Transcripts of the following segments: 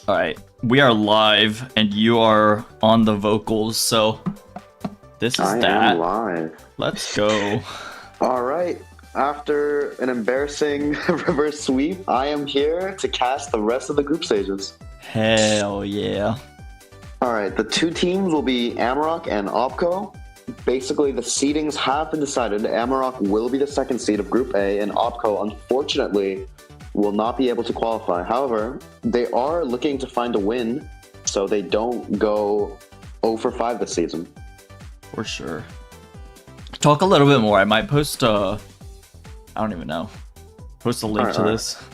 Alright, we are live and you are on the vocals, so this is I am live. Let's go. Alright, after an embarrassing reverse sweep, I am here to cast the rest of the group stages. Hell yeah. Alright, the two teams will be AMAROK and OBCO. Basically, the seedings have been decided. AMAROK will be the second seed of Group A, and OBCO, unfortunately, will not be able to qualify. However, they are looking to find a win so they don't go 0 for 5 this season. For sure. Talk a little bit more. I might post I don't even know. Post a link to this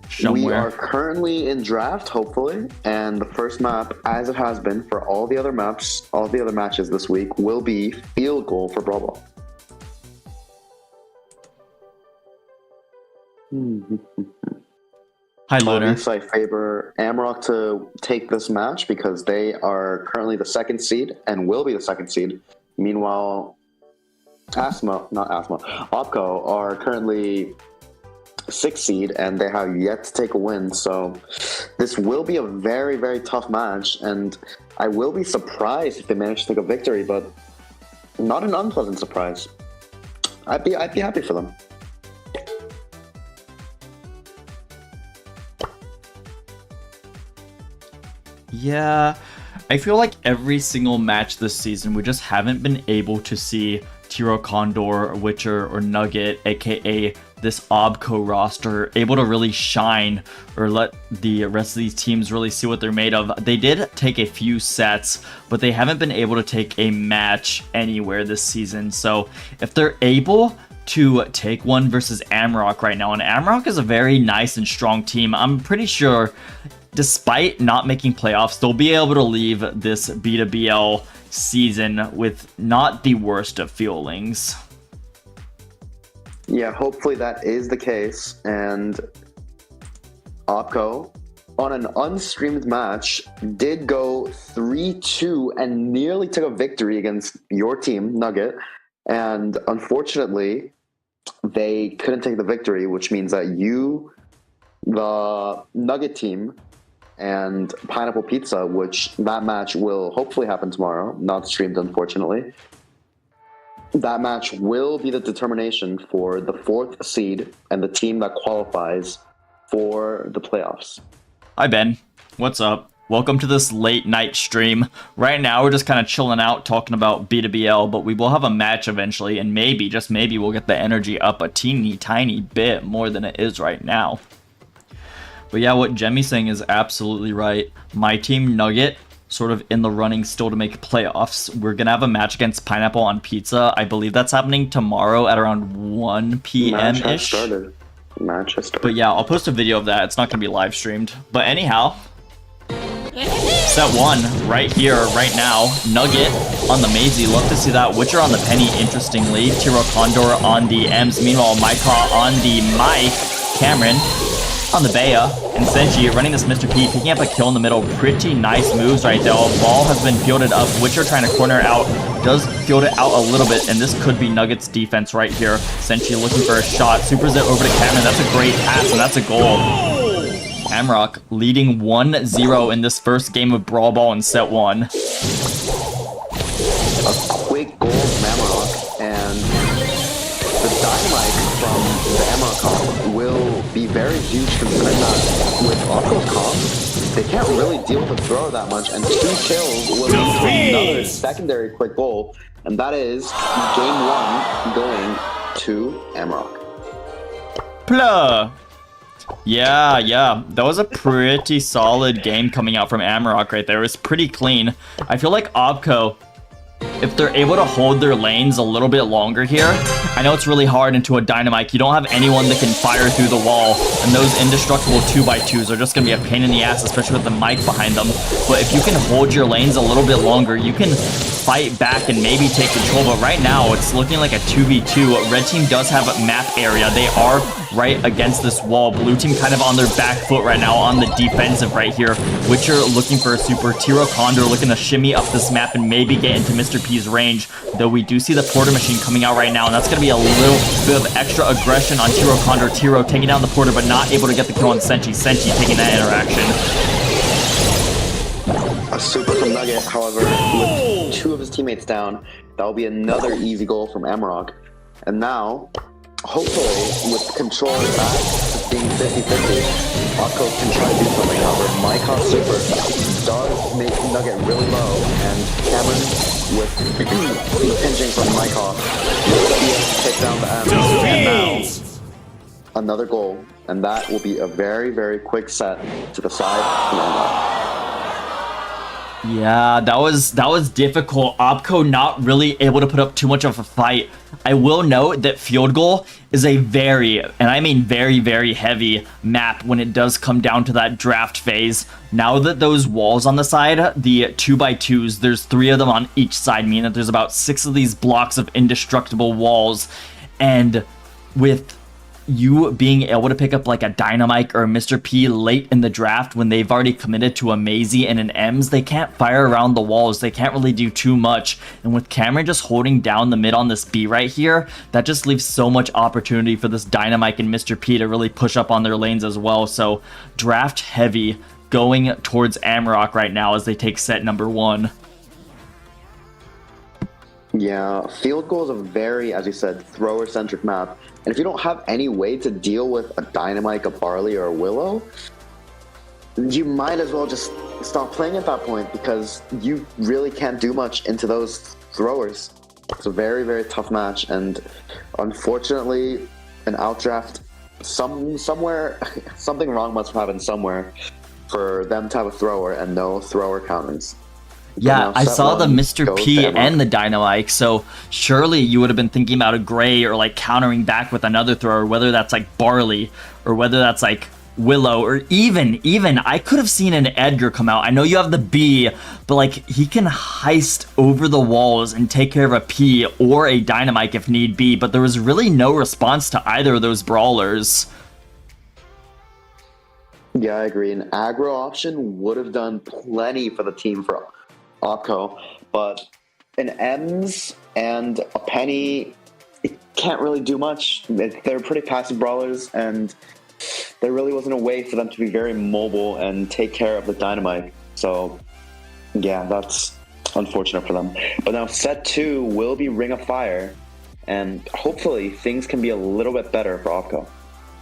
somewhere. We are currently in draft, hopefully, and the first map, as it has been for all the other maps, all the other matches this week, will be field goal for Brawl Ball. Hi, Lunar. Obviously, I favor AMAROK to take this match because they are currently the second seed and will be the second seed. Meanwhile, OBCO are currently 6th seed and they have yet to take a win. So this will be a very, very tough match, and I will be surprised if they manage to take a victory, but not an unpleasant surprise. I'd be happy for them. Yeah, I feel like every single match this season, we just haven't been able to see Tiro Condor, Witcher, or Nugget, aka this OBCO roster, able to really shine or let the rest of these teams really see what they're made of. They did take a few sets, but they haven't been able to take a match anywhere this season. So if they're able to take one versus AMAROK right now, and AMAROK is a very nice and strong team, I'm pretty sure despite not making playoffs, they'll be able to leave this B2BL season with not the worst of feelings. Yeah, hopefully that is the case. And OBCO, on an unstreamed match, did go 3-2 and nearly took a victory against your team, Nugget. And unfortunately, they couldn't take the victory, which means that you, the Nugget team, and Pineapple Pizza, which that match will hopefully happen tomorrow, not streamed unfortunately. That match will be the determination for the 4th seed and the team that qualifies for the playoffs. Hi Ben, what's up? Welcome to this late night stream. Right now we're just kind of chilling out talking about B2BL, but we will have a match eventually, and maybe, just maybe, we'll get the energy up a teeny tiny bit more than it is right now. But yeah, what Jemmy's saying is absolutely right. My team, Nugget, sort of in the running still to make playoffs. We're going to have a match against Pineapple on Pizza. I believe that's happening tomorrow at around 1 p.m.-ish. Match has started. But yeah, I'll post a video of that. It's not going to be live streamed. But anyhow, set 1 right here, right now. Nugget on the Maisie. Love to see that. Witcher on the Penny, interestingly. Tiro Condor on the M's. Meanwhile, Myka on the Mike. Cameron on the Bea, and Senji running this Mr. P, picking up a kill in the middle. Pretty nice moves right there. Ball has been fielded up. Witcher trying to corner out. Does field it out a little bit, and this could be Nuggets defense right here. Senji looking for a shot. Supers it over to Cameron. That's a great pass, and that's a goal. AMAROK leading 1-0 in this first game of Brawl Ball in set 1. A quick goal from AMAROK, and the dynamite from the AMAROK comp will be very huge, considering that with OBCO's comp, they can't really deal with the throw that much, and 2 kills will lead to another secondary quick goal, and that is game 1 going to AMAROK. Plah! Yeah, that was a pretty solid game coming out from AMAROK right there. It was pretty clean. I feel like OBCO, if they're able to hold their lanes a little bit longer here, I know it's really hard into a dynamite. You don't have anyone that can fire through the wall, and those indestructible 2x2s are just going to be a pain in the ass, especially with the mic behind them. But if you can hold your lanes a little bit longer, you can fight back and maybe take control. But right now, it's looking like a 2v2. Red team does have a map area. They are right against this wall. Blue team kind of on their back foot right now on the defensive right here. Witcher looking for a super. Tiro Condor looking to shimmy up this map and maybe get into Mr. P's range, though we do see the porter machine coming out right now, and that's going to be a little bit of extra aggression on Tiro Condor. Tiro taking down the porter, but not able to get the kill on Senji. Senji taking that interaction. a super from Nugget. However, with 2 of his teammates down, that will be another easy goal from AMAROK. And now, hopefully, with control back being 50-50, OBCO can try to do something. However, Mycon super does make Nugget really low, and Cameron with impinging from Mycon will be able to take down the M. And now, another goal, and that will be a very, very quick set to the side from AMAROK. Yeah, that was difficult. OBCO not really able to put up too much of a fight. I will note that field goal is a very, and I mean very, very heavy map when it does come down to that draft phase. Now that those walls on the side, the 2x2s, there's 3 of them on each side, meaning that there's about 6 of these blocks of indestructible walls. And with you being able to pick up like a Dynamite or a Mr. P late in the draft when they've already committed to a Maisie and an Ems, they can't fire around the walls. They can't really do too much. And with Cameron just holding down the mid on this B right here, that just leaves so much opportunity for this Dynamite and Mr. P to really push up on their lanes as well. So draft heavy going towards AMAROK right now as they take set number 1. Yeah, field goal is a very, as you said, thrower-centric map. And if you don't have any way to deal with a Dynamite, a Barley, or a Willow, you might as well just stop playing at that point because you really can't do much into those throwers. It's a very, very tough match, and unfortunately, an outdraft, somewhere, something wrong must have happened somewhere for them to have a thrower and no thrower counters. Yeah, I saw the Mr. P and the Dynamite, so surely you would have been thinking about a Gray or like countering back with another thrower, whether that's like Barley or whether that's like Willow or even I could have seen an Edgar come out. I know you have the B, but like he can heist over the walls and take care of a P or a Dynamite if need be, but there was really no response to either of those brawlers. Yeah, I agree. An aggro option would have done plenty for the team for OBCO, but an Ems and a Penny, it can't really do much. They're pretty passive brawlers, and there really wasn't a way for them to be very mobile and take care of the Dynamite. So, yeah, that's unfortunate for them. But now set 2 will be Ring of Fire, and hopefully things can be a little bit better for OBCO.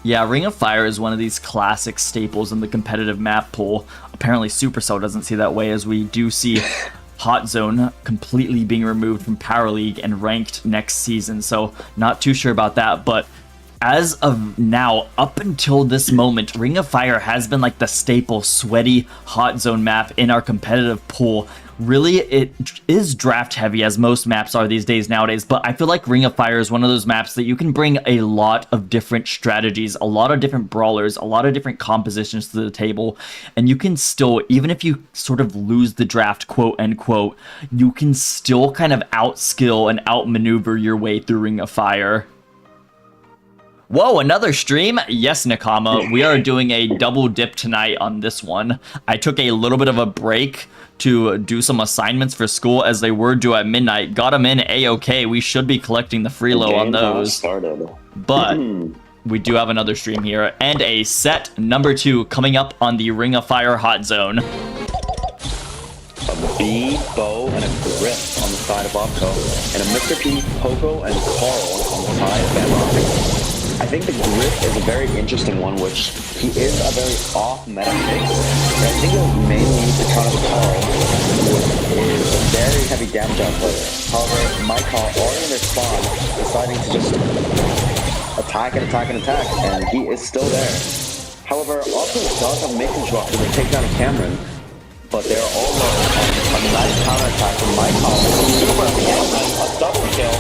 Yeah, Ring of Fire is one of these classic staples in the competitive map pool. Apparently Supercell doesn't see that way, as we do see Hot Zone completely being removed from Power League and ranked next season, so not too sure about that. But as of now, up until this moment, Ring of Fire has been like the staple sweaty Hot Zone map in our competitive pool. Really, it is draft heavy, as most maps are these days nowadays, but I feel like Ring of Fire is one of those maps that you can bring a lot of different strategies, a lot of different brawlers, a lot of different compositions to the table, and you can still, even if you sort of lose the draft, quote unquote, you can still kind of outskill and outmaneuver your way through Ring of Fire. Whoa, another stream? Yes, Nakama, we are doing a double dip tonight on this one. I took a little bit of a break to do some assignments for school as they were due at midnight. Got them in A-OK. We should be collecting the freelo on those. But we do have another stream here and a set number 2 coming up on the Ring of Fire Hot Zone. A B, Bo, and a Grip on the side of OBCO, and a Mr. P, Poco, and Carl on the side of AMAROK. I think the Grip is a very interesting one, which he is a very off-meta pick. But I think it was mainly used to counter Carl, who is a very heavy damage out player. However, my Carl, already in their spawn, deciding to just attack and attack and attack, and he is still there. However, also does have mission drop to take down a Cameron, but they are all low on a nice counterattack from my Carl. Super Cameron, a double kill,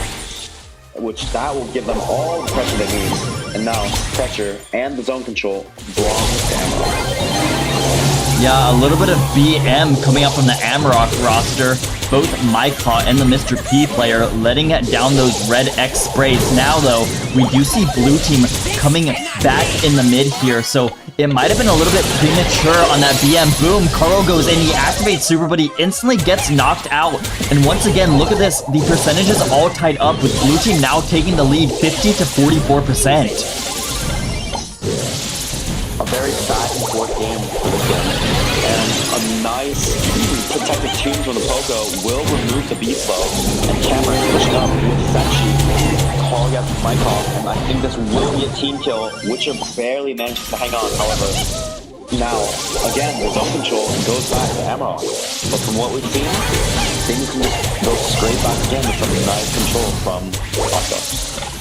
which that will give them all the pressure they need. And now, pressure and the zone control belongs to AMAROK. Yeah, a little bit of BM coming up from the AMAROK roster. Both Mycot and the Mr. P player letting down those red X sprays. Now, though, we do see blue team coming back in the mid here, so it might have been a little bit premature on that BM. Boom, Carl goes in, he activates super, but he instantly gets knocked out. And once again, look at this, the percentage is all tied up with blue team now taking the lead 50 to 44%. A very back and forth game for this game. And a nice protective tunes from the Poco will remove the B slow. And Cameron pushing up with Senshi. Call against Mycon, and I think this will be a team kill. Witcher barely manages to hang on, however. Now, again, the zone control goes back to AMAROK. But from what we've seen, things can just go straight back again with some nice control from OBCO.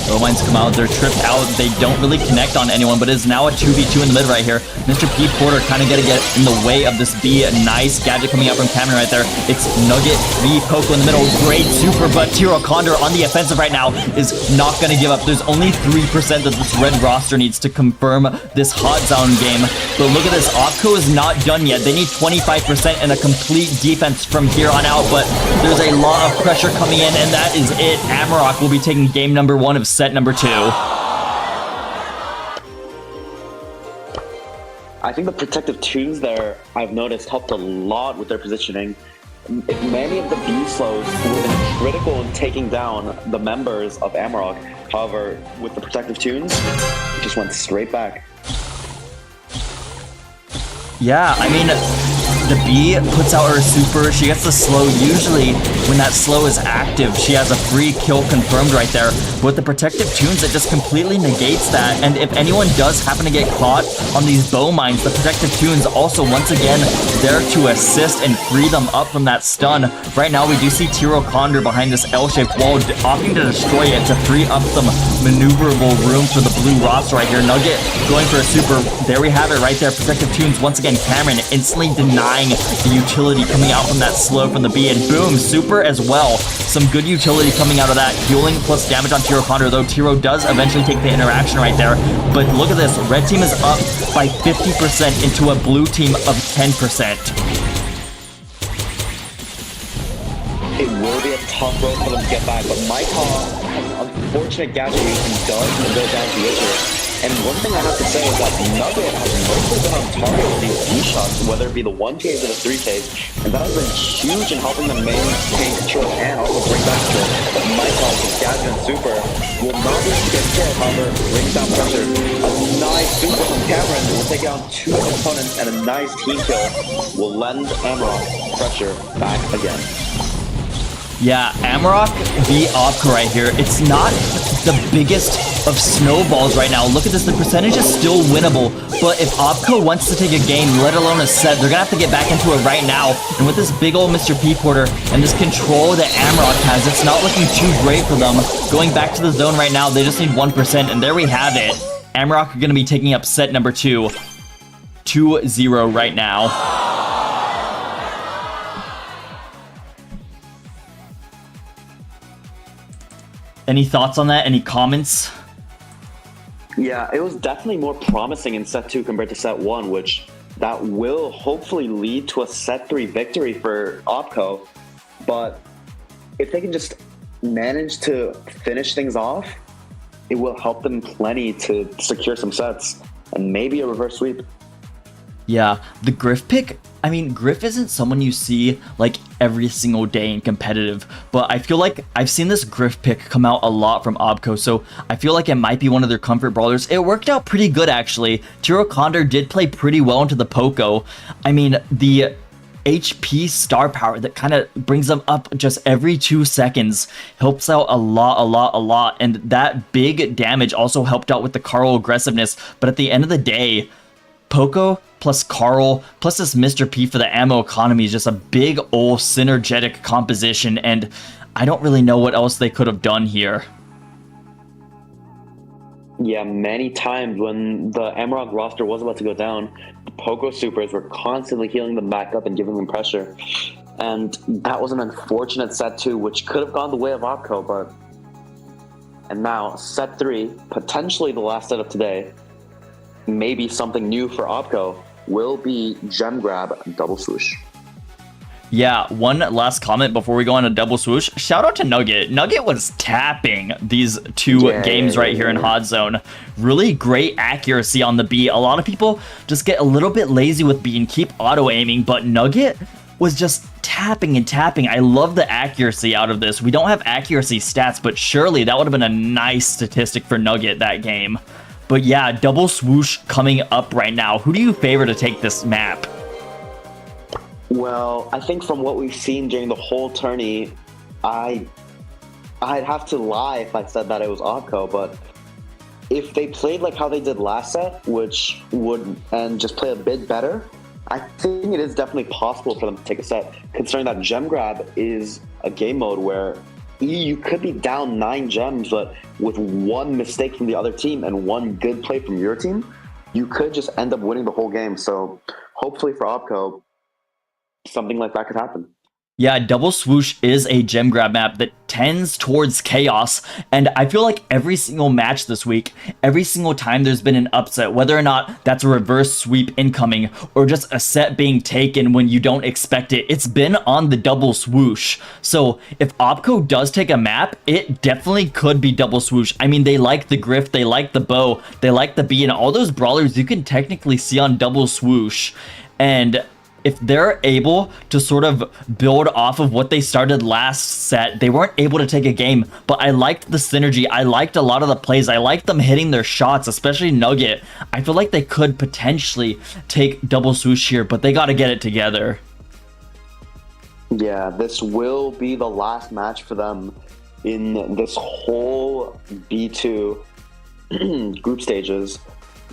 Bowmines come out, they're tripped out, they don't really connect on anyone, but it's now a 2v2 in the mid right here. Mr. P Porter kind of gonna get in the way of this B. A nice gadget coming out from Cameron right there. It's Nugget v Poco in the middle. Great super, but Tiro Condor on the offensive right now is not gonna give up. There's only 3% that this red roster needs to confirm this hot zone game. But look at this, OBCO is not done yet. They need 25% and a complete defense from here on out, but there's a lot of pressure coming in, and that is it. AMAROK will be taking game number 1 of set number 2. I think the protective tunes there, I've noticed, helped a lot with their positioning. Many of the B slows would have been critical in taking down the members of AMAROK. However, with the protective tunes, it just went straight back. Yeah, I mean, the B puts out her super, she gets the slow. Usually, when that slow is active, she has a free kill confirmed right there. With the protective tunes, it just completely negates that. And if anyone does happen to get caught on these bow mines, the protective tunes also, once again, there to assist and free them up from that stun. Right now, we do see Tiro Condor behind this L-shaped wall, opting to destroy it to free up some maneuverable room for the blue roster right here. Nugget going for a super. There we have it right there. Protective tunes, once again, Cameron instantly denying the utility coming out from that slow from the B, and boom, super as well. Some good utility coming out of that. Healing plus damage on Tiro Condor, though Tiro does eventually take the interaction right there. But look at this, red team is up by 50% into a blue team of 10%. It will be a tough road for them to get back, but Mycon has an unfortunate gadget and does go down to Witcher. And one thing I have to say is that Nugget has mostly been on target with these D-shots, whether it be the 1Ks or the 3Ks, and that has been huge in helping them maintain control and also bring back control. But Mycon with gadget and super will not be able to get killed, however, brings down pressure. A nice super from Cameron will take down 2 opponents, and a nice team kill will lend AMAROK pressure back again. Yeah, AMAROK v OBCO right here. It's not the biggest of snowballs right now. Look at this, the percentage is still winnable, but if OBCO wants to take a game, let alone a set, they're gonna have to get back into it right now. And with this big old Mr. P Porter and this control that AMAROK has, it's not looking too great for them. Going back to the zone right now, they just need 1%, and there we have it. AMAROK are gonna be taking up set number 2. 2-0 right now. Any thoughts on that? Any comments? Yeah, it was definitely more promising in set 2 compared to set 1, which that will hopefully lead to a set 3 victory for OBCO. But if they can just manage to finish things off, it will help them plenty to secure some sets and maybe a reverse sweep. Yeah, the Griff pick, I mean, Griff isn't someone you see like every single day in competitive, but I feel like I've seen this Griff pick come out a lot from OBCO, so I feel like it might be one of their comfort brawlers. It worked out pretty good, actually. Tiro Condor did play pretty well into the Poco. I mean, the HP star power that kind of brings them up just every 2 seconds helps out a lot, and that big damage also helped out with the Carl aggressiveness. But at the end of the day, Poco plus Carl plus this Mr. P for the ammo economy is just a big old synergetic composition, and I don't really know what else they could have done here. Yeah, many times when the AMAROK roster was about to go down, the Poco supers were constantly healing them back up and giving them pressure. And that was an unfortunate set 2, which could have gone the way of OBCO, but... And now, set 3, potentially the last set of today, maybe something new for OBCO, will be gem grab double swoosh. Yeah, one last comment before we go on a double swoosh. Shout out to Nugget. Nugget was tapping these 2 games right here in hot zone. Really great accuracy on the B. A lot of people just get a little bit lazy with B and keep auto aiming, but Nugget was just tapping and tapping. I love the accuracy out of this. We don't have accuracy stats, but surely that would have been a nice statistic for Nugget that game. But yeah, double swoosh coming up right now. Who do you favor to take this map? Well, I think from what we've seen during the whole tourney, I'd have to lie if I said that it was OBCO, but if they played like how they did last set, and just play a bit better, I think it is definitely possible for them to take a set, considering that gem grab is a game mode where you could be down 9 gems, but with one mistake from the other team and one good play from your team, you could just end up winning the whole game. So hopefully for OBCO, something like that could happen. Yeah, double swoosh is a gem grab map that tends towards chaos, and I feel like every single match this week, every single time there's been an upset, whether or not that's a reverse sweep incoming or just a set being taken when you don't expect it, it's been on the double swoosh. So if OBCO does take a map, it definitely could be double swoosh. I mean, they like the Griff, they like the Bow, they like the Bee, and all those brawlers you can technically see on double swoosh. And if they're able to sort of build off of what they started last set, they weren't able to take a game, but I liked the synergy. I liked a lot of the plays. I liked them hitting their shots, especially Nugget. I feel like they could potentially take double swoosh here, but they got to get it together. Yeah, this will be the last match for them in this whole B2 group stages,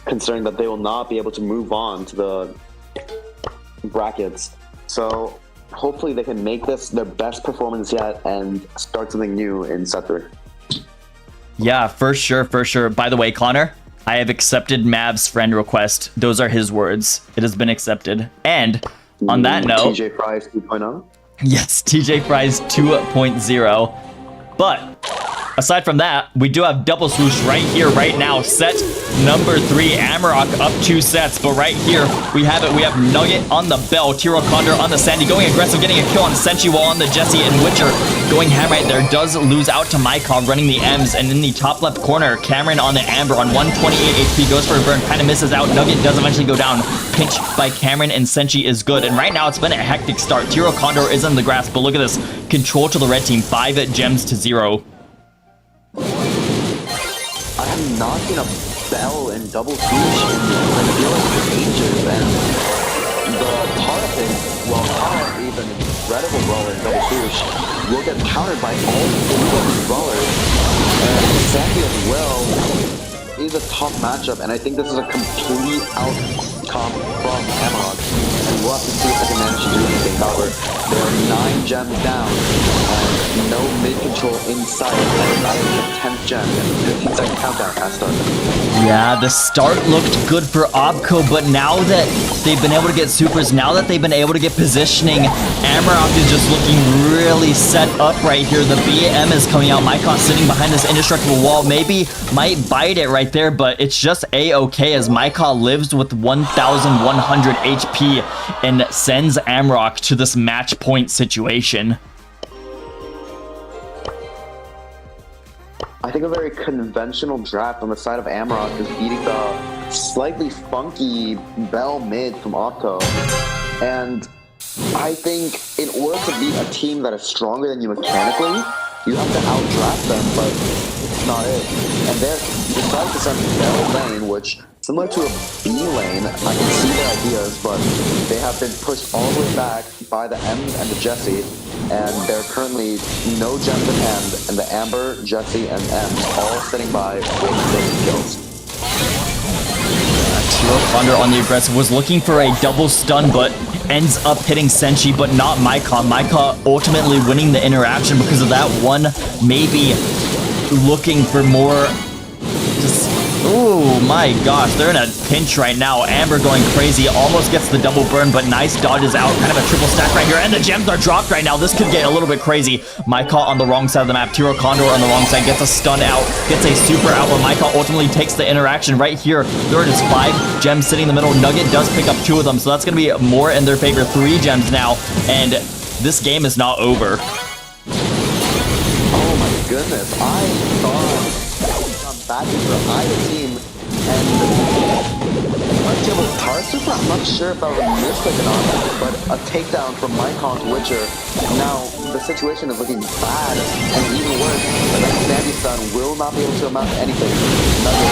considering that they will not be able to move on to the brackets. So hopefully they can make this their best performance yet and start something new in set 3. Yeah, for sure, for sure. By the way, Connor, I have accepted Mav's friend request. Those are his words. It has been accepted. And on that note, TJ Fries 2.0. Yes, TJ Fries 2.0. But aside from that, we do have double swoosh right here, right now. Set number 3, AMAROK up 2 sets. But right here, we have it. We have Nugget on the Bell, Tiro Condor on the Sandy, going aggressive, getting a kill on Senchi, while on the Jesse, and Witcher going ham right there. Does lose out to Mycon running the M's. And in the top left corner, Cameron on the Amber on 128 HP, goes for a burn, kind of misses out. Nugget does eventually go down. Pinch by Cameron, and Senchi is good. And right now, it's been a hectic start. Tiro Condor is in the grass, but look at this. Control to the red team, 5 gems to 0. I have not seen a Bell in double swoosh in ages, and the Tara thing, well, Tara is an incredible brawler in double swoosh, will get countered by all 3 of these brawlers, and Sandy as well is a tough matchup, and I think this is a complete outcome from AMAROK, and we'll have to see if they can manage to do anything. However, there are 9 gems down, and no mid-control in sight, and that is the 10th gem, and 15-second countdown has started. Yeah, the start looked good for OBCO, but now that they've been able to get supers, now that they've been able to get positioning, AMAROK is just looking really set up right here. The BM is coming out. Mycon sitting behind this indestructible wall. Maybe might bite it right there, but it's just A-okay as Mycon lives with 1,100 HP and sends AMAROK to this match point situation. I think a very conventional draft on the side of AMAROK is beating the slightly funky Bell mid from OBCO. And I think in order to beat a team that is stronger than you mechanically, you have to outdraft them, but it's not it. And they're decided to send Bell lane, which, similar to a B lane, I can see their ideas, but they have been pushed all the way back by the M and the Jesse, and they're currently no gems in hand, and the Amber, Jesse, and M all sitting by waiting for their kills. Tiro Condor on the aggressive was looking for a double stun, but ends up hitting Senchi, but not Mycon. Mycon ultimately winning the interaction because of that one, maybe looking for more. Oh my gosh, they're in a pinch right now. Amber going crazy, almost gets the double burn, but nice dodges out. Kind of a triple stack right here, and the gems are dropped right now. This could get a little bit crazy. Mycon on the wrong side of the map. Tiro Condor on the wrong side, gets a stun out, gets a super out, but Mycon ultimately takes the interaction right here. There it is, 5 gems sitting in the middle. Nugget does pick up 2 of them, so that's going to be more in their favor. 3 gems now, and this game is not over. Oh my goodness, I thought back into the Ida team, and a Okay, well, Power Super, I'm not sure if that was a misclick or not, but a takedown from Mycon's Witcher. Now, the situation is looking bad, and even worse, that Sandy Stun will not be able to amount to anything. Nugget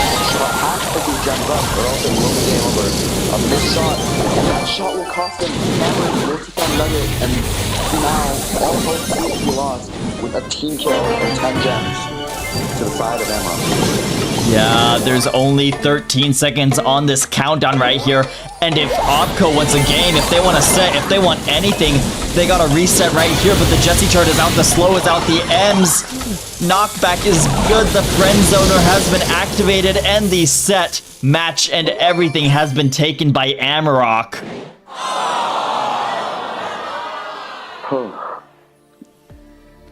has to be gems up, or else it will be game over. A missed shot, and that shot will cost him Cameron, multi-time Nugget, and now all hope seems to be lost with a team kill for 10 gems to the side of AMAROK. Yeah, there's only 13 seconds on this countdown right here. And if OBCO wants a game, if they want a set, if they want anything, they gotta reset right here. But the Jesse chart is out, the slow is out, the M's knockback is good. The friend zoner has been activated, and the set, match, and everything has been taken by AMAROK.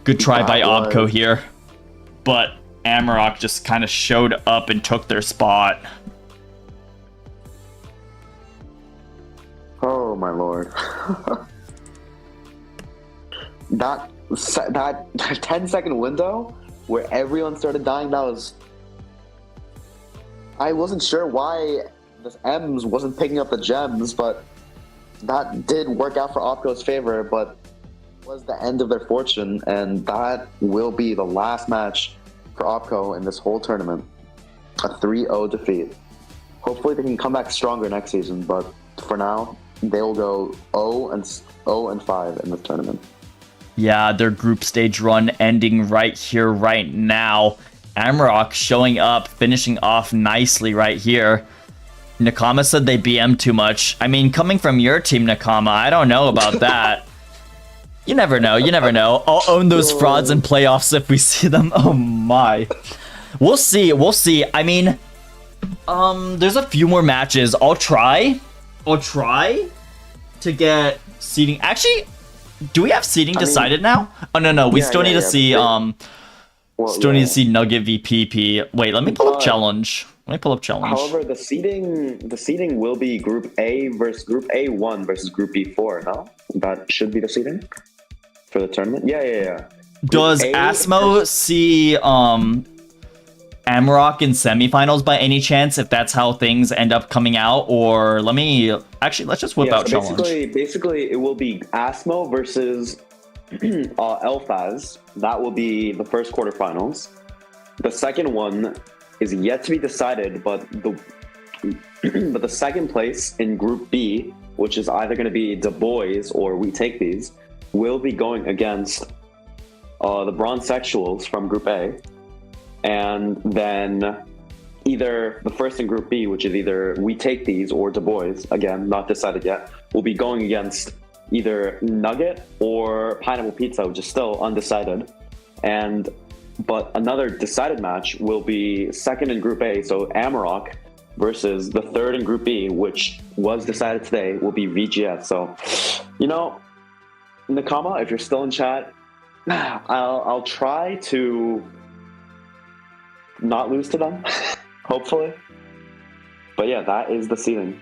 Good try by OBCO here, but AMAROK just kind of showed up and took their spot. Oh my lord. that 10-second window where everyone started dying, that was... I wasn't sure why this M's wasn't picking up the gems, but that did work out for OBCO's favor, but was the end of their fortune, and that will be the last match for OBCO in this whole tournament. A 3-0 defeat. Hopefully they can come back stronger next season, but for now, they'll go 0-5 in this tournament. Yeah, their group stage run ending right here, right now. AMAROK showing up, finishing off nicely right here. Nakama said they BM too much. I mean, coming from your team, Nakama, I don't know about that. You never know, you never know. I'll own those frauds in playoffs if we see them. Oh my. We'll see, we'll see. I mean, there's a few more matches. I'll try to get seeding. Actually, do we have seeding decided now? Oh no, we still need to see need to see Nugget v PP. Wait, let me pull up challenge. Let me pull up challenge. However, the seeding will be Group A versus Group A1 versus Group B4, no? That should be the seeding for the tournament? Yeah. Does ASMO see AMAROK in semifinals by any chance, if that's how things end up coming out? Or let's just whip out challenge. Basically, it will be ASMO versus Elfaz. That will be the first quarterfinals. The second one is yet to be decided, but the second place in Group B, which is either going to be the boys or We Take These, will be going against the Bronze Sexuals from Group A, and then either the first in Group B, which is either We Take These or the boys, again not decided yet, will be going against either Nugget or Pineapple Pizza, which is still undecided. But another decided match will be second in Group A, so AMAROK versus the third in Group B, which was decided today, will be VGS. So, you know, Nakama, if you're still in chat, I'll try to not lose to them, hopefully. But yeah, that is the seeding.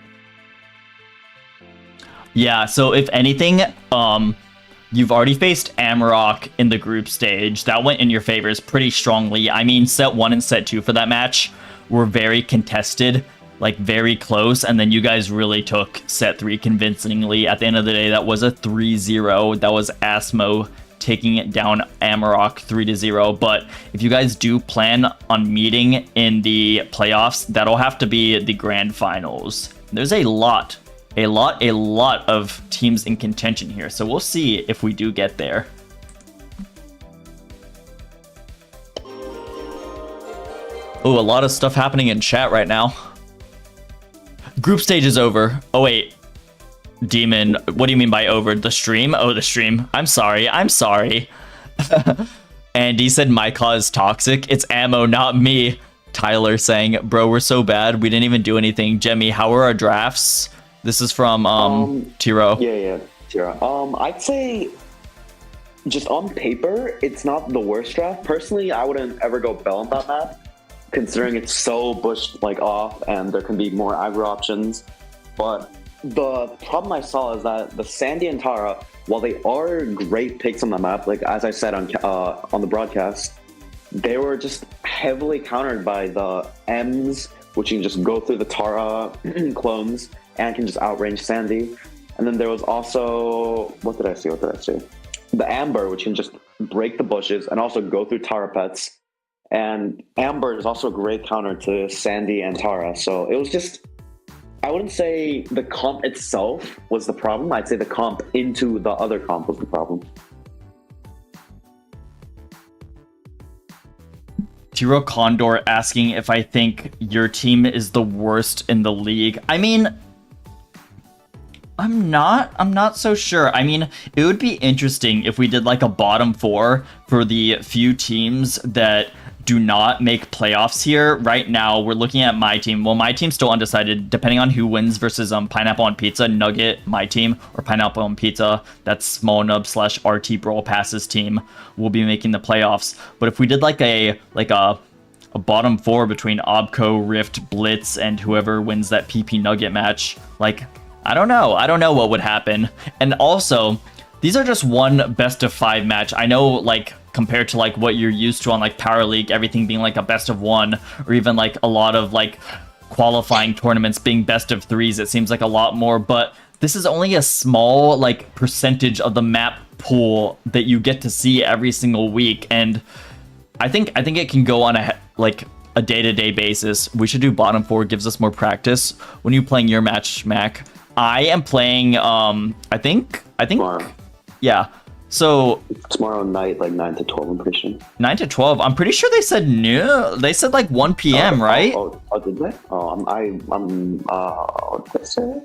Yeah, so if anything, you've already faced AMAROK in the group stage. That went in your favors pretty strongly. I mean, set 1 and set 2 for that match were very contested, like very close, and then you guys really took set 3 convincingly. At the end of the day, that was a 3-0. That was ASMO taking it down AMAROK 3-0. But if you guys do plan on meeting in the playoffs, that'll have to be the grand finals. There's a lot of teams in contention here, so we'll see if we do get there. Oh, a lot of stuff happening in chat right now. Group stage is over. Oh wait, Demon, what do you mean by over? The stream? Oh, the stream. I'm sorry. Andy said my cause is toxic. It's ammo, not me. Tyler saying, bro, we're so bad, we didn't even do anything. Jemmy, how are our drafts? This is from Tiro. Yeah, Tiro. I'd say just on paper, it's not the worst draft. Personally, I wouldn't ever go Bell on that map, considering it's so bushed off and there can be more aggro options. But the problem I saw is that the Sandy and Tara, while they are great picks on the map, like as I said on the broadcast, they were just heavily countered by the M's, which you can just go through the Tara clones and can just outrange Sandy. And then there was also, what did I see? The Amber, which can just break the bushes and also go through Tara pets. And Amber is also a great counter to Sandy and Tara. So it was just, I wouldn't say the comp itself was the problem. I'd say the comp into the other comp was the problem. Tiro Condor asking if I think your team is the worst in the league. I mean, I'm not so sure. I mean, it would be interesting if we did like a bottom 4 for the few teams that do not make playoffs here. Right now, we're looking at my team. Well, my team's still undecided, depending on who wins versus Pineapple on Pizza, Nugget, my team, or Pineapple on Pizza, that's Small Nub / RT Brawl Passes team, will be making the playoffs. But if we did like a bottom 4 between OBCO, Rift, Blitz, and whoever wins that PP Nugget match, like, I don't know what would happen. And also, these are just one best of 5 match. I know, like, compared to like what you're used to on like Power League, everything being like a best of 1, or even like a lot of like qualifying tournaments being best of 3s, it seems like a lot more. But this is only a small like percentage of the map pool that you get to see every single week, and I think it can go on a day-to-day basis. We should do bottom 4, gives us more practice. When you playing your match, Mac? I am playing I think Tomorrow. Yeah. So tomorrow night, like 9 to 12, I'm pretty sure. 9 to 12. I'm pretty sure they said no. They said like 1 p.m. right? Oh, did they? Oh, what did they say?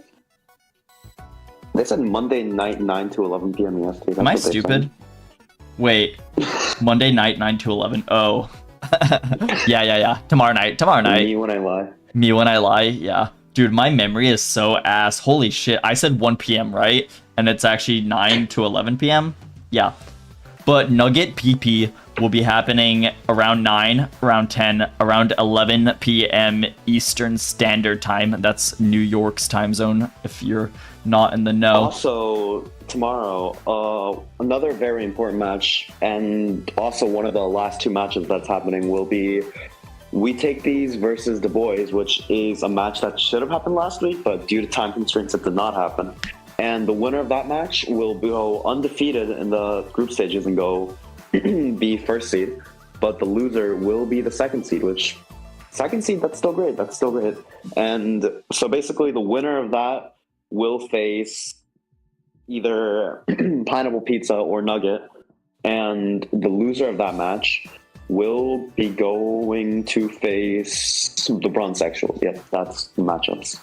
They said Monday night, 9 to 11 p.m. EST. Am I stupid? Wait, Monday night, 9 to 11. Oh, yeah. Tomorrow night. Me when I lie. Me when I lie. Yeah, dude, my memory is so ass. Holy shit! I said 1 p.m. right, and it's actually 9 to 11 p.m. Yeah, but Nugget PP will be happening around 9, around 10, around 11 p.m. Eastern Standard Time. That's New York's time zone, if you're not in the know. Also, tomorrow, another very important match, and also one of the last 2 matches that's happening will be We Take These versus the Boys, which is a match that should have happened last week, but due to time constraints, it did not happen. And the winner of that match will go undefeated in the group stages and go be first seed, but the loser will be the second seed, which second seed, that's still great. And so basically the winner of that will face either Pineapple Pizza or Nugget, and the loser of that match will be going to face the Bronze Sexual. Yep, that's the matchups.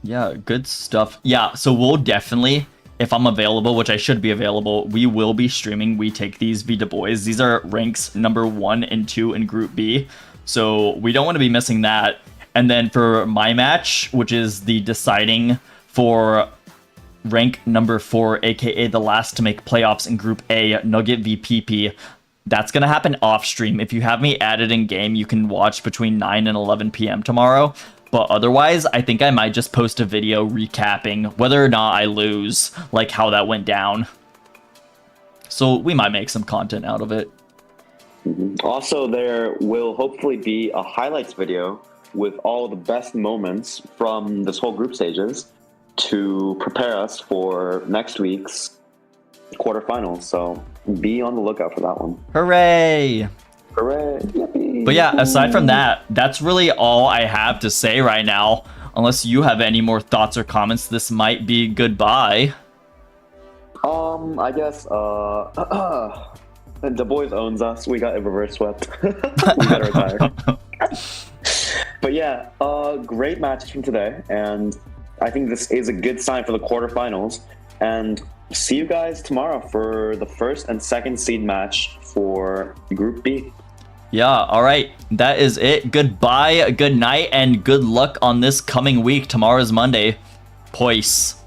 Yeah, good stuff. Yeah, so we'll definitely, if I'm available, which I should be available, we will be streaming We Take These B2BL. These are ranks number 1 and 2 in Group B, so we don't want to be missing that. And then for my match, which is the deciding for rank number 4, aka the last to make playoffs in Group A, Nugget v PP, that's going to happen off stream. If you have me added in game, you can watch between 9 and 11 p.m. tomorrow. But otherwise, I think I might just post a video recapping whether or not I lose, like how that went down. So we might make some content out of it. Also, there will hopefully be a highlights video with all the best moments from this whole group stages to prepare us for next week's quarterfinals. So be on the lookout for that one. Hooray! Hooray! Yippee! But yeah, aside from that, that's really all I have to say right now. Unless you have any more thoughts or comments, this might be goodbye. I guess, the Boys owns us. We got reverse swept. We gotta retire. But yeah, great match from today, and I think this is a good sign for the quarterfinals. And see you guys tomorrow for the first and second seed match for Group B. Yeah, all right. That is it. Goodbye, good night, and good luck on this coming week. Tomorrow's Monday. Peace.